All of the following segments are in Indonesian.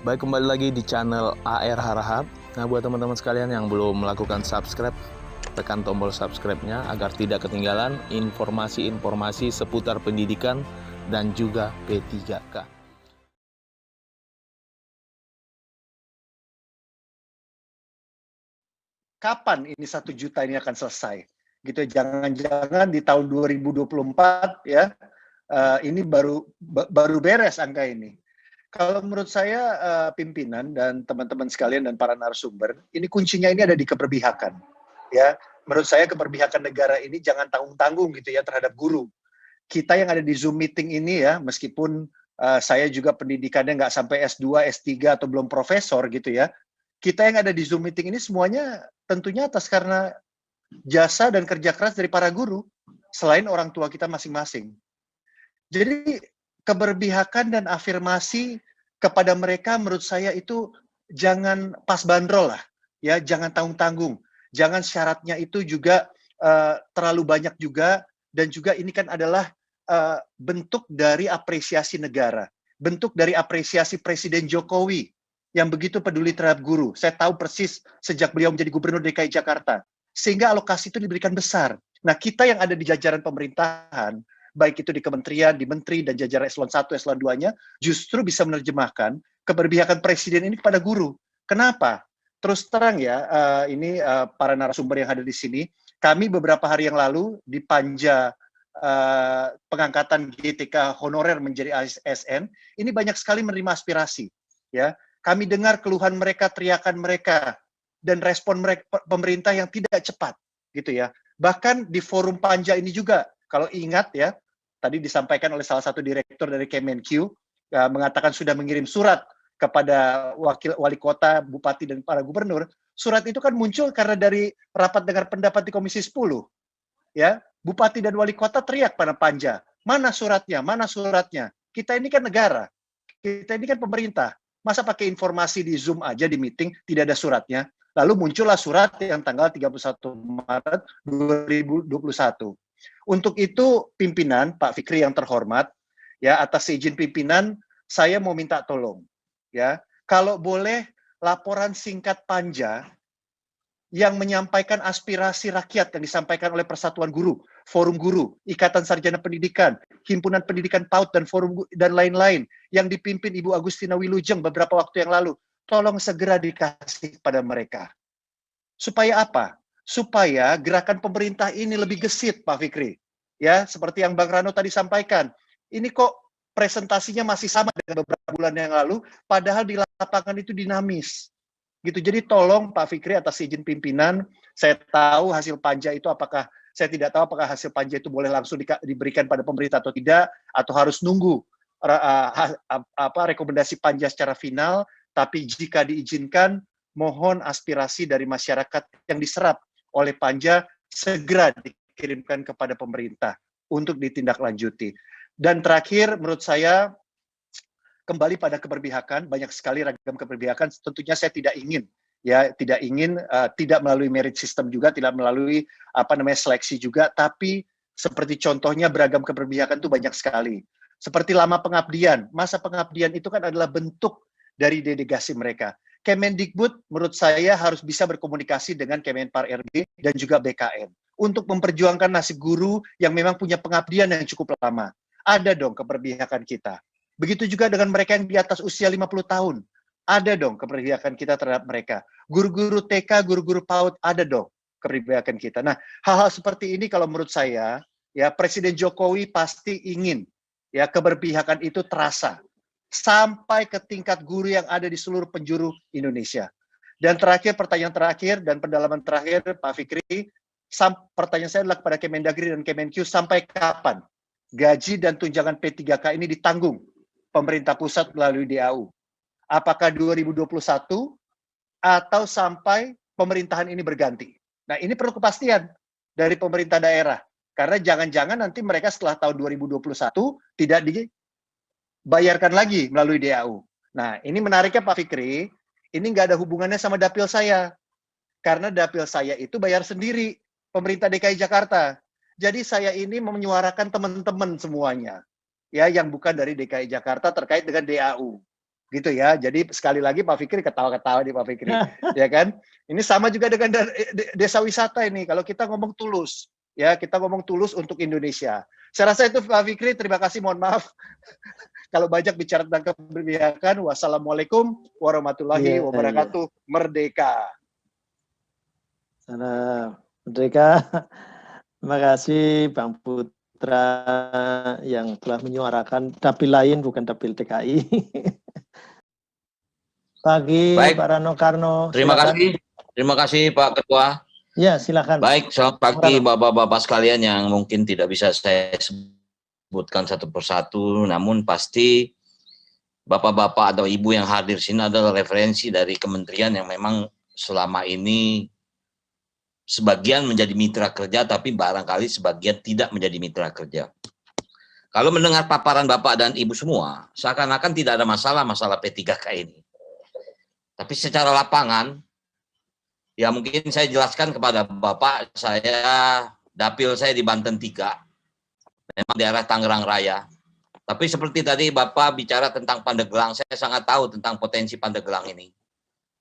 Baik, kembali lagi di channel AR Harahap. Nah, buat teman-teman sekalian yang belum melakukan subscribe, tekan tombol subscribe-nya agar tidak ketinggalan informasi-informasi seputar pendidikan dan juga P3K. Kapan ini 1 juta ini akan selesai? Gitu, jangan-jangan di tahun 2024 ya, ini baru beres angka ini. Kalau menurut saya pimpinan dan teman-teman sekalian dan para narasumber, ini kuncinya ini ada di keberpihakan. Ya, menurut saya keberpihakan negara ini jangan tanggung-tanggung gitu ya terhadap guru. Kita yang ada di Zoom meeting ini ya, meskipun saya juga pendidikannya nggak sampai S2, S3 atau belum profesor gitu ya, kita yang ada di Zoom meeting ini semuanya tentunya atas karena jasa dan kerja keras dari para guru, selain orang tua kita masing-masing. Jadi keberpihakan dan afirmasi kepada mereka menurut saya itu jangan pas bandrol lah, ya, jangan tanggung-tanggung, jangan syaratnya itu juga terlalu banyak juga, dan juga ini kan adalah bentuk dari apresiasi negara, bentuk dari apresiasi Presiden Jokowi yang begitu peduli terhadap guru. Saya tahu persis sejak beliau menjadi Gubernur DKI Jakarta, sehingga alokasi itu diberikan besar. Nah, kita yang ada di jajaran pemerintahan, baik itu di kementerian, di menteri, dan jajaran eselon 1, eselon 2-nya, justru bisa menerjemahkan keberpihakan presiden ini kepada guru. Kenapa? Terus terang ya, ini para narasumber yang ada di sini, kami beberapa hari yang lalu di panja pengangkatan GTK honorer menjadi ASN, ini banyak sekali menerima aspirasi. Ya, kami dengar keluhan mereka, teriakan mereka, dan respon mereka, pemerintah yang tidak cepat, gitu ya. Bahkan di forum panja ini juga, kalau ingat ya, tadi disampaikan oleh salah satu direktur dari Kemenq, mengatakan sudah mengirim surat kepada wakil wali kota, bupati, dan para gubernur. Surat itu kan muncul karena dari rapat dengar pendapat di Komisi 10. Ya, bupati dan wali kota teriak pada panja, mana suratnya, mana suratnya. Kita ini kan negara, kita ini kan pemerintah. Masa pakai informasi di Zoom aja di meeting, tidak ada suratnya. Lalu muncullah surat yang tanggal 31 Maret 2021. Untuk itu pimpinan, Pak Fikri yang terhormat, ya, atas izin pimpinan, saya mau minta tolong. Ya, kalau boleh laporan singkat panja yang menyampaikan aspirasi rakyat yang disampaikan oleh Persatuan Guru, Forum Guru, Ikatan Sarjana Pendidikan, Himpunan Pendidikan PAUD, dan Forum dan lain-lain yang dipimpin Ibu Agustina Wilujeng beberapa waktu yang lalu, tolong segera dikasih pada mereka. Supaya apa? Supaya gerakan pemerintah ini lebih gesit, Pak Fikri. Ya, seperti yang Bang Rano tadi sampaikan. Ini kok presentasinya masih sama dengan beberapa bulan yang lalu, padahal di lapangan itu dinamis. Gitu. Jadi tolong Pak Fikri atas izin pimpinan, saya tahu hasil panja itu saya tidak tahu apakah hasil panja itu boleh langsung diberikan pada pemerintah atau tidak, atau harus nunggu rekomendasi panja secara final, tapi jika diizinkan, mohon aspirasi dari masyarakat yang diserap oleh panja segera dikirimkan kepada pemerintah untuk ditindaklanjuti. Dan terakhir, menurut saya, kembali pada keberpihakan, banyak sekali ragam keberpihakan. Tentunya saya tidak ingin tidak melalui merit system juga, tidak melalui seleksi juga, tapi seperti contohnya beragam keberpihakan itu banyak sekali. Seperti lama pengabdian, masa pengabdian itu kan adalah bentuk dari dedikasi mereka. Kemendikbud menurut saya harus bisa berkomunikasi dengan Kemenpar RB dan juga BKN untuk memperjuangkan nasib guru yang memang punya pengabdian yang cukup lama. Ada dong keberpihakan kita. Begitu juga dengan mereka yang di atas usia 50 tahun. Ada dong keberpihakan kita terhadap mereka. Guru-guru TK, guru-guru PAUD, ada dong keberpihakan kita. Nah, hal-hal seperti ini kalau menurut saya, ya, Presiden Jokowi pasti ingin ya keberpihakan itu terasa sampai ke tingkat guru yang ada di seluruh penjuru Indonesia. Dan terakhir, pertanyaan terakhir dan pendalaman terakhir, Pak Fikri, pertanyaan saya adalah kepada Kemendagri dan Kemenq, sampai kapan gaji dan tunjangan P3K ini ditanggung pemerintah pusat melalui DAU? Apakah 2021 atau sampai pemerintahan ini berganti? Nah, ini perlu kepastian dari pemerintah daerah. Karena jangan-jangan nanti mereka setelah tahun 2021 tidak dibayarkan lagi melalui DAU. Nah, ini menariknya Pak Fikri, ini nggak ada hubungannya sama dapil saya. Karena dapil saya itu bayar sendiri, pemerintah DKI Jakarta. Jadi saya ini menyuarakan teman-teman semuanya, ya, yang bukan dari DKI Jakarta terkait dengan DAU. gitu ya. Jadi sekali lagi Pak Fikri ketawa-ketawa di Pak Fikri, ya kan? Ini sama juga dengan desa wisata ini. Kalau kita ngomong tulus, ya kita ngomong tulus untuk Indonesia. Saya rasa itu Pak Fikri. Terima kasih. Mohon maaf kalau banyak bicara tentang keberpihakan. Wassalamualaikum warahmatullahi Iya, wabarakatuh. Merdeka. Salam merdeka. Terima kasih Bang Putra yang telah menyuarakan dapil lain, bukan dapil TKI. Pagi Baik. Pak Rano Karno. Terima Silakan. kasih Pak Ketua. Ya, silakan. Baik, selamat pagi Bapak-Bapak sekalian yang mungkin tidak bisa saya sebutkan satu persatu, namun pasti Bapak-Bapak atau Ibu yang hadir sini adalah referensi dari kementerian yang memang selama ini sebagian menjadi mitra kerja, tapi barangkali sebagian tidak menjadi mitra kerja. Kalau mendengar paparan Bapak dan Ibu semua, seakan-akan tidak ada masalah P3K ini. Tapi secara lapangan, ya mungkin saya jelaskan kepada Bapak, dapil saya di Banten 3, memang daerah Tangerang Raya. Tapi seperti tadi Bapak bicara tentang Pandeglang, saya sangat tahu tentang potensi Pandeglang ini.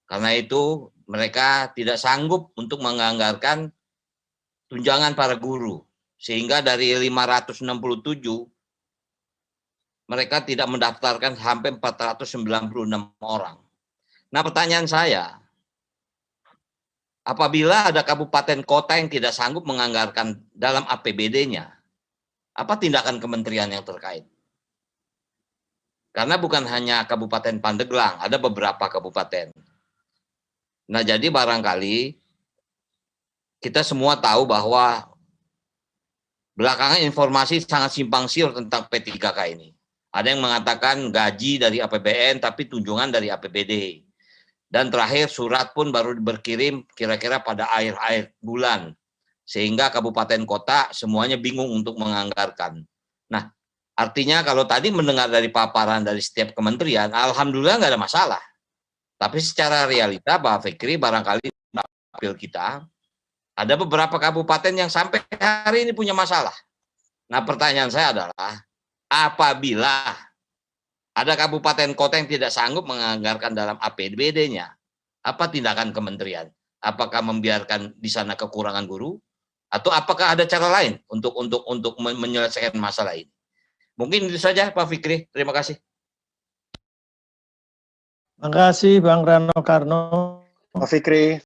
Karena itu mereka tidak sanggup untuk menganggarkan tunjangan para guru. Sehingga dari 567, mereka tidak mendaftarkan sampai 496 orang. Nah, pertanyaan saya, apabila ada kabupaten kota yang tidak sanggup menganggarkan dalam APBD-nya, apa tindakan kementerian yang terkait? Karena bukan hanya Kabupaten Pandeglang, ada beberapa kabupaten. Nah, jadi barangkali kita semua tahu bahwa belakangan informasi sangat simpang siur tentang P3K ini. Ada yang mengatakan gaji dari APBN tapi tunjangan dari APBD. Dan terakhir surat pun baru berkirim kira-kira pada akhir-akhir bulan. Sehingga kabupaten kota semuanya bingung untuk menganggarkan. Nah, artinya kalau tadi mendengar dari paparan dari setiap kementerian, alhamdulillah nggak ada masalah. Tapi secara realita, Pak Fikri, barangkali dapil kita, ada beberapa kabupaten yang sampai hari ini punya masalah. Nah, pertanyaan saya adalah, apabila ada kabupaten kota yang tidak sanggup menganggarkan dalam APBD-nya, apa tindakan kementerian? Apakah membiarkan di sana kekurangan guru? Atau apakah ada cara lain untuk menyelesaikan masalah ini? Mungkin itu saja, Pak Fikri. Terima kasih. Terima kasih Bang Rano Karno. Pak Fikri.